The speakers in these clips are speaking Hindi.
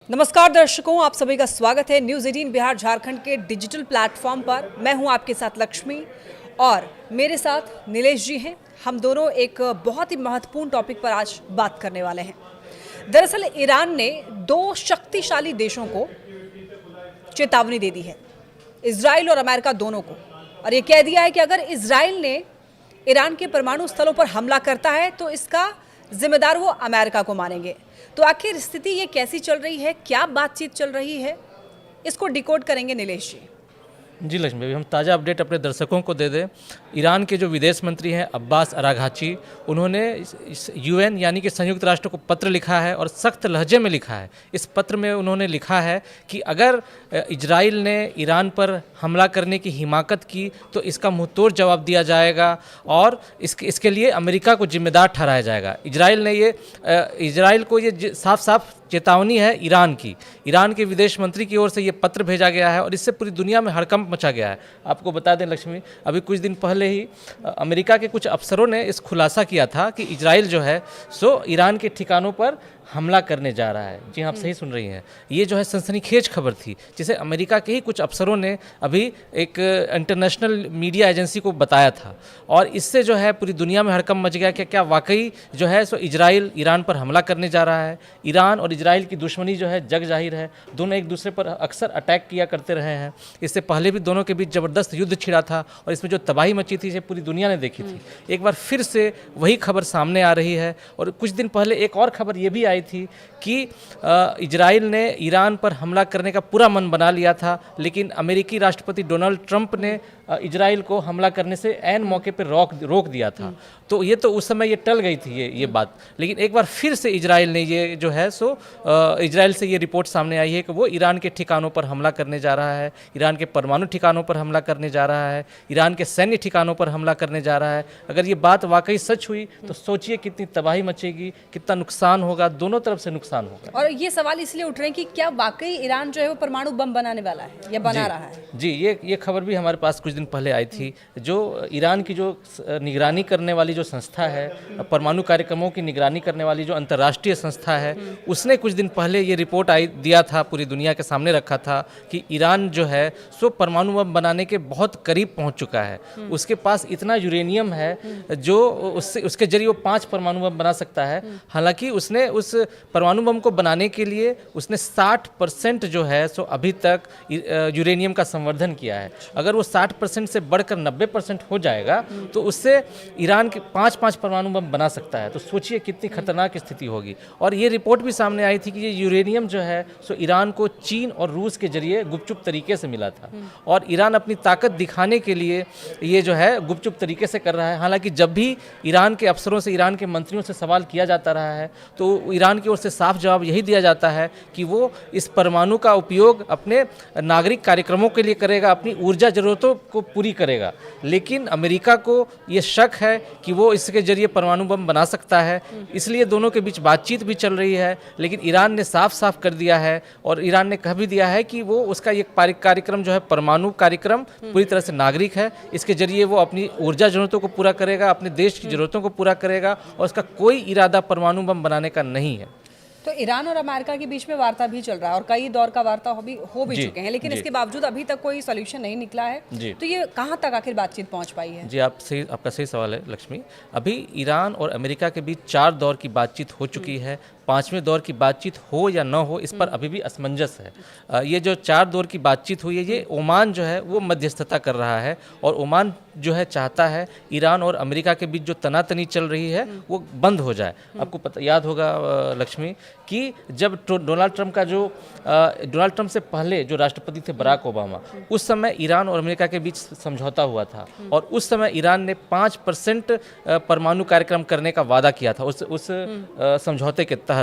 नमस्कार दर्शकों, आप सभी का स्वागत है न्यूज़ 18 बिहार झारखंड के डिजिटल प्लेटफॉर्म पर। मैं हूं आपके साथ लक्ष्मी और मेरे साथ नीलेश जी हैं। हम दोनों एक बहुत ही महत्वपूर्ण टॉपिक पर आज बात करने वाले हैं। दरअसल ईरान ने दो शक्तिशाली देशों को चेतावनी दे दी है, इजराइल और अमेरिका दोनों को, और ये कह दिया है कि अगर इजराइल ने ईरान के परमाणु स्थलों पर हमला करता है तो इसका जिम्मेदार वो अमेरिका को मानेंगे। तो आखिर स्थिति ये कैसी चल रही है, क्या बातचीत चल रही है, इसको डिकोड करेंगे नीलेश जी। जी लक्ष्मी भाई, हम ताज़ा अपडेट अपने दर्शकों को दे दें। ईरान के जो विदेश मंत्री हैं अब्बास अराघाची, उन्होंने यूएन यानी कि संयुक्त राष्ट्र को पत्र लिखा है और सख्त लहजे में लिखा है। इस पत्र में उन्होंने लिखा है कि अगर इजराइल ने ईरान पर हमला करने की हिमाकत की तो इसका मुंहतोड़ जवाब दिया जाएगा और इसके लिए अमेरिका को जिम्मेदार ठहराया जाएगा। इजराइल को ये साफ साफ चेतावनी है ईरान के विदेश मंत्री की ओर से ये पत्र भेजा गया है और इससे पूरी दुनिया में हड़कंप मचा गया है। आपको बता दें लक्ष्मी, अभी कुछ दिन पहले ही अमेरिका के कुछ अफसरों ने इस खुलासा किया था कि इजराइल जो है सो ईरान के ठिकानों पर हमला करने जा रहा है। जी हाँ, आप सही सुन रही हैं। ये जो है सनसनीखेज खबर थी जिसे अमेरिका के ही कुछ अफसरों ने अभी एक इंटरनेशनल मीडिया एजेंसी को बताया था और इससे जो है पूरी दुनिया में हड़कंप मच गया कि क्या वाकई जो है सो इजराइल ईरान पर हमला करने जा रहा है। ईरान और इजराइल की दुश्मनी जो है जग जाहिर है, दोनों एक दूसरे पर अक्सर अटैक किया करते रहे हैं। इससे पहले भी दोनों के बीच ज़बरदस्त युद्ध छिड़ा था और इसमें जो तबाही मची थी इसे पूरी दुनिया ने देखी थी। एक बार फिर से वही खबर सामने आ रही है और कुछ दिन पहले एक और खबर ये भी आई थी कि इजराइल ने ईरान पर हमला करने का पूरा मन बना लिया था, लेकिन अमेरिकी राष्ट्रपति डोनाल्ड ट्रंप ने इजराइल को हमला करने से ऐन मौके पर रोक दिया था। तो ये तो उस समय ये टल गई थी ये बात, लेकिन एक बार फिर से इजराइल ने ये जो है सो इजराइल से ये रिपोर्ट सामने आई है कि वो ईरान के ठिकानों पर हमला करने जा रहा है, ईरान के परमाणु ठिकानों पर हमला करने जा रहा है, ईरान के सैन्य ठिकानों पर हमला करने जा रहा है। अगर ये बात वाकई सच हुई तो सोचिए कितनी तबाही मचेगी, कितना नुकसान होगा, दोनों तरफ से नुकसान होगा। और ये सवाल इसलिए उठ रहे हैं कि क्या वाकई ईरान जो है वो परमाणु बम बनाने वाला है या बना रहा है? जी, ये खबर भी हमारे पास कुछ दिन पहले आई थी। जो ईरान की जो निगरानी करने वाली जो संस्था है, परमाणु कार्यक्रमों की निगरानी करने वाली जो अंतर्राष्ट्रीय संस्था है, उसने कुछ दिन पहले ये रिपोर्ट दिया था, पूरी दुनिया के सामने रखा था कि ईरान जो है सो परमाणु बम बनाने के बहुत करीब पहुंच चुका है। उसके पास इतना यूरेनियम है जो उसके जरिए वो 5 परमाणु बम बना सकता है। हालांकि उसने उस परमाणु बम को बनाने के लिए उसने 60% जो है सो अभी तक यूरेनियम का संवर्धन किया है। अगर वो 60% से बढ़कर 90% हो जाएगा तो उससे ईरान के 5 परमाणु बम बना सकता है। तो सोचिए कितनी खतरनाक स्थिति होगी। और ये रिपोर्ट भी सामने आई थी कि ये यूरेनियम जो है सो ईरान को चीन और रूस के जरिए गुपचुप तरीके से मिला था और ईरान अपनी ताकत दिखाने के लिए ये जो है गुपचुप तरीके से कर रहा है। हालांकि जब भी ईरान के अफसरों से, ईरान के मंत्रियों से सवाल किया जाता रहा है तो ईरान की ओर से साफ जवाब यही दिया जाता है कि वो इस परमाणु का उपयोग अपने नागरिक कार्यक्रमों के लिए करेगा, अपनी ऊर्जा ज़रूरतों को पूरी करेगा। लेकिन अमेरिका को ये शक है कि वो इसके जरिए परमाणु बम बना सकता है, इसलिए दोनों के बीच बातचीत भी चल रही है। लेकिन ईरान ने साफ साफ कर दिया है और ईरान ने कह भी दिया है कि वो उसका ये कार्यक्रम जो है परमाणु कार्यक्रम पूरी तरह से नागरिक है। इसके जरिए वो अपनी ऊर्जा ज़रूरतों को पूरा करेगा, अपने देश की ज़रूरतों को पूरा करेगा और उसका कोई इरादा परमाणु बम बनाने का नहीं है। तो ईरान और अमेरिका के बीच में वार्ता भी चल रहा है और कई दौर का वार्ता हो भी चुके हैं, लेकिन इसके बावजूद अभी तक कोई सॉल्यूशन नहीं निकला है। तो ये कहाँ तक आखिर बातचीत पहुँच पाई है? जी, आपका सही सवाल है लक्ष्मी। अभी ईरान और अमेरिका के बीच 4 दौर की बातचीत हो चुकी है। 5वें दौर की बातचीत हो या न हो इस पर अभी भी असमंजस है। ये जो 4 दौर की बातचीत हुई है ये ओमान जो है वो मध्यस्थता कर रहा है और ओमान जो है चाहता है ईरान और अमेरिका के बीच जो तनातनी चल रही है वो बंद हो जाए। आपको याद होगा लक्ष्मी कि जब डोनाल्ड ट्रंप से पहले जो राष्ट्रपति थे बराक ओबामा, उस समय ईरान और अमेरिका के बीच समझौता हुआ था और उस समय ईरान ने 5% परमाणु कार्यक्रम करने का वादा किया था उस समझौते के तहत।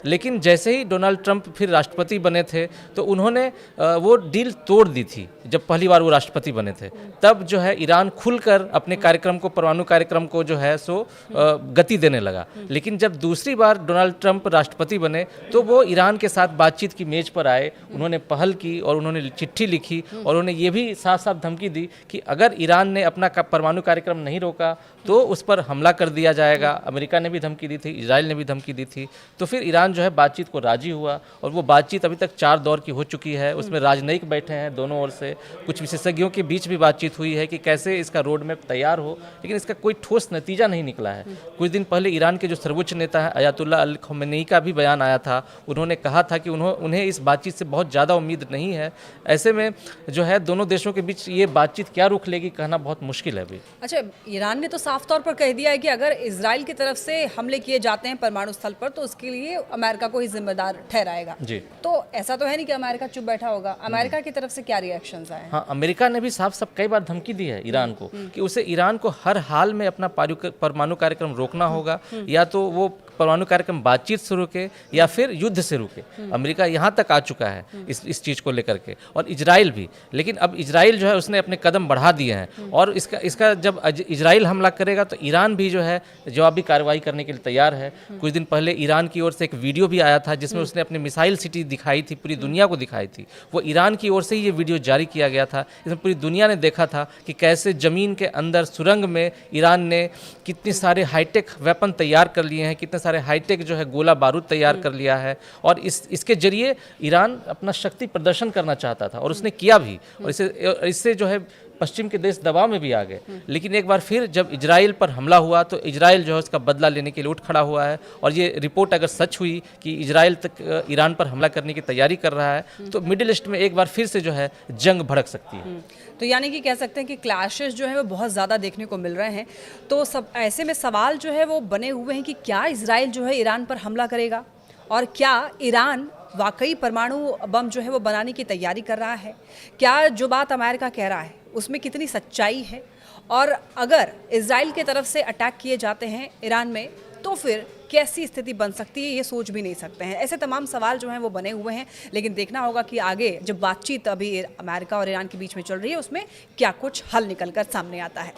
लेकिन जैसे ही डोनाल्ड ट्रंप फिर राष्ट्रपति बने थे तो उन्होंने वो डील तोड़ दी थी। जब पहली बार वो राष्ट्रपति बने थे तब जो है ईरान खुलकर अपने कार्यक्रम को, परमाणु कार्यक्रम को जो है सो गति देने लगा। लेकिन जब दूसरी बार डोनाल्ड ट्रंप राष्ट्रपति बने तो वो ईरान के साथ बातचीत की मेज पर आए, उन्होंने पहल की और उन्होंने चिट्ठी लिखी और उन्होंने ये भी साफ साफ धमकी दी कि अगर ईरान ने अपना परमाणु कार्यक्रम नहीं रोका, तो उस पर हमला कर दिया जाएगा। अमेरिका ने भी धमकी दी थी, इजराइल ने भी धमकी दी थी। तो फिर ईरान जो है बातचीत को राजी हुआ और वो बातचीत अभी तक 4 दौर की हो चुकी है। उसमें राजनयिक बैठे हैं दोनों ओर से, कुछ विशेषज्ञों के बीच भी बातचीत हुई है कि कैसे इसका रोड मैप तैयार हो, लेकिन इसका कोई ठोस नतीजा नहीं निकला है। कुछ दिन पहले ईरान के जो सर्वोच्च नेता है अयातुल्लाह अली खमेनी का भी बयान आया था। उन्होंने कहा था कि उन्हें इस बातचीत से बहुत ज़्यादा उम्मीद नहीं है। ऐसे में जो है दोनों देशों के बीच ये बातचीत क्या रुख लेगी कहना बहुत मुश्किल है अभी। अच्छा, ईरान ने तो साफ तौर पर कह दिया है कि अगर इजराइल की तरफ से हमले किए जाते हैं परमाणु स्थल पर तो उसके लिए अमेरिका को ही जिम्मेदार ठहराएगा जी। तो ऐसा तो है नहीं कि अमेरिका चुप बैठा होगा। अमेरिका की तरफ से क्या रिएक्शंस आए हैं? हाँ, अमेरिका ने भी साफ साफ कई बार धमकी दी है ईरान को कि उसे ईरान को हर हाल में अपना परमाणु कार्यक्रम रोकना होगा, या तो वो परमाणु कार्यक्रम बातचीत से रुके या फिर युद्ध से रुके। अमेरिका यहाँ तक आ चुका है इस चीज़ को लेकर के, और इजराइल भी। लेकिन अब इजराइल जो है उसने अपने कदम बढ़ा दिए हैं, और इसका जब इजराइल हमला करेगा तो ईरान भी जो है जवाबी कार्रवाई करने के लिए तैयार है। कुछ दिन पहले ईरान की ओर से एक वीडियो भी आया था जिसमें उसने अपनी मिसाइल सिटी दिखाई थी, पूरी दुनिया को दिखाई थी। वो ईरान की ओर से ही ये वीडियो जारी किया गया था। इसमें पूरी दुनिया ने देखा था कि कैसे ज़मीन के अंदर सुरंग में ईरान ने कितने सारे हाईटेक वेपन तैयार कर लिए हैं, कितने सारे हाईटेक जो है गोला बारूद तैयार कर लिया है, और इसके जरिए ईरान अपना शक्ति प्रदर्शन करना चाहता था और उसने किया भी। और इससे जो है पश्चिम के देश दबाव में भी आ गए। लेकिन एक बार फिर जब इजराइल पर हमला हुआ तो इजराइल जो है उसका बदला लेने के लिए उठ खड़ा हुआ है, और ये रिपोर्ट अगर सच हुई कि इजराइल तक ईरान पर हमला करने की तैयारी कर रहा है तो मिडिल ईस्ट में एक बार फिर से जो है जंग भड़क सकती है। तो यानी कि कह सकते हैं कि क्लैशेस जो है वो बहुत ज़्यादा देखने को मिल रहे हैं। तो सब ऐसे में सवाल जो है वो बने हुए हैं कि क्या इजराइल जो है ईरान पर हमला करेगा, और क्या ईरान वाकई परमाणु बम जो है वो बनाने की तैयारी कर रहा है? क्या जो बात अमेरिका कह रहा है उसमें कितनी सच्चाई है? और अगर इजराइल की तरफ से अटैक किए जाते हैं ईरान में तो फिर कैसी स्थिति बन सकती है, ये सोच भी नहीं सकते हैं। ऐसे तमाम सवाल जो हैं वो बने हुए हैं, लेकिन देखना होगा कि आगे जब बातचीत अभी अमेरिका और ईरान के बीच में चल रही है उसमें क्या कुछ हल निकल कर सामने आता है।